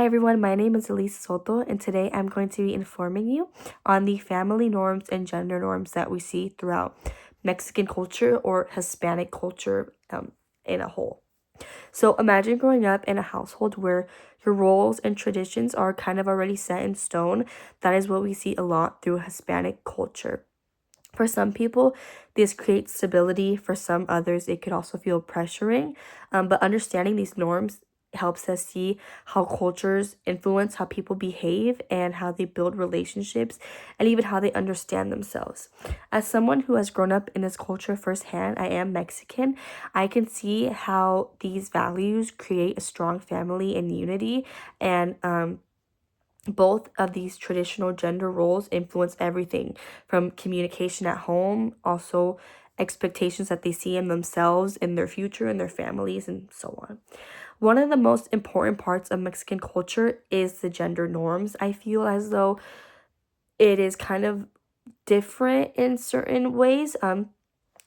Hi everyone, my name is Elise Soto, and today I'm going to be informing you on the family norms and gender norms that we see throughout Mexican culture or Hispanic culture in a whole. So imagine growing up in a household where your roles and traditions are kind of already set in stone. That is what we see a lot through Hispanic culture. For some people, this creates stability. For some others, it could also feel pressuring. But understanding these norms helps us see how cultures influence how people behave and how they build relationships and even how they understand themselves. As someone who has grown up in this culture firsthand, I am Mexican. I can see how these values create a strong family and unity, and both of these traditional gender roles influence everything from communication at home, also expectations that they see in themselves, in their future, in their families, and so on. One of the most important parts of Mexican culture is the gender norms. I feel as though it is kind of different in certain ways.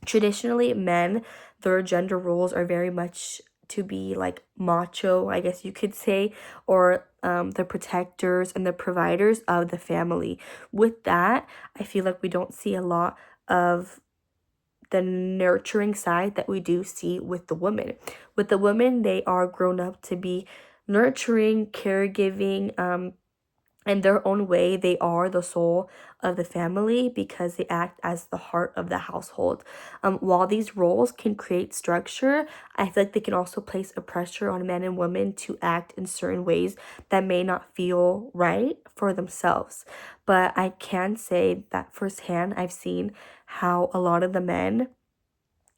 Traditionally, men, their gender roles are very much to be like macho, I guess you could say, or the protectors and the providers of the family. With that, I feel like we don't see a lot of the nurturing side that we do see with the women. With the women, they are grown up to be nurturing, caregiving, in their own way. They are the soul of the family because they act as the heart of the household. While these roles can create structure, I feel like they can also place a pressure on men and women to act in certain ways that may not feel right for themselves. But I can say that firsthand, I've seen how a lot of the men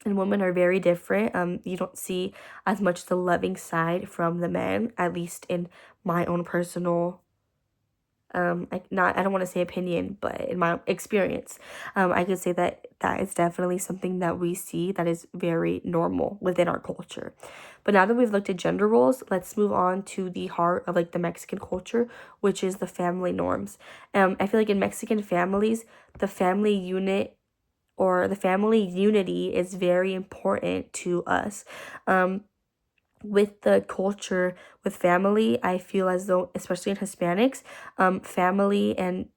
and women are very different. You don't see as much the loving side from the men, at least in my own personal I don't want to say opinion, but in my experience, I could say that that is definitely something that we see that is very normal within our culture. But now that we've looked at gender roles, let's move on to the heart of like the Mexican culture, which is the family norms. I feel like in Mexican families, the family unit or the family unity is very important to us. With the culture, with family, I feel as though, especially in Hispanics, family and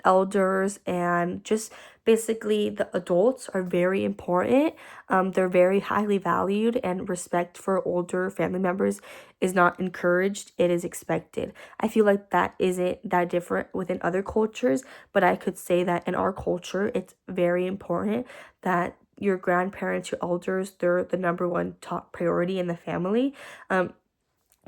elders and just basically the adults are very important. They're very highly valued, and respect for older family members is not encouraged, it is expected. I feel like that isn't that different within other cultures, but I could say that in our culture, it's very important that your grandparents, your elders, they're the number one top priority in the family.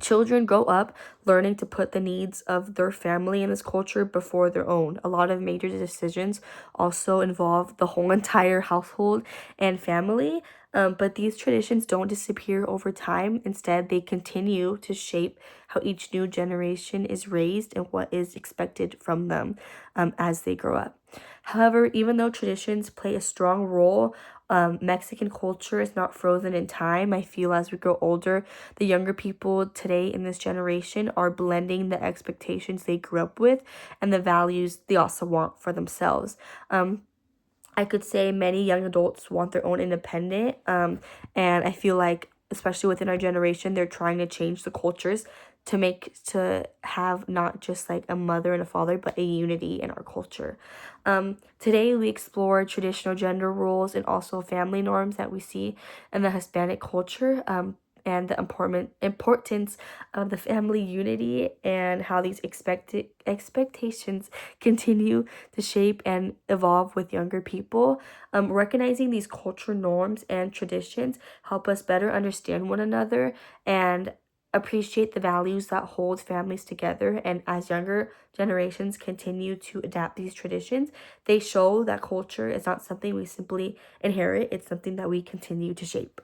Children grow up learning to put the needs of their family in this culture before their own. A lot of major decisions also involve the whole entire household and family, but these traditions don't disappear over time. Instead, they continue to shape how each new generation is raised and what is expected from them as they grow up. However, even though traditions play a strong role, Mexican culture is not frozen in time. I feel as we grow older, the younger people today in this generation are blending the expectations they grew up with and the values they also want for themselves. I could say many young adults want their own independent, and I feel like, especially within our generation, they're trying to change the cultures to have not just like a mother and a father, but a unity in our culture. Today we explore traditional gender roles and also family norms that we see in the Hispanic culture. And the importance of the family unity and how these expectations continue to shape and evolve with younger people. Recognizing these cultural norms and traditions help us better understand one another and appreciate the values that hold families together. And as younger generations continue to adapt these traditions, they show that culture is not something we simply inherit, it's something that we continue to shape.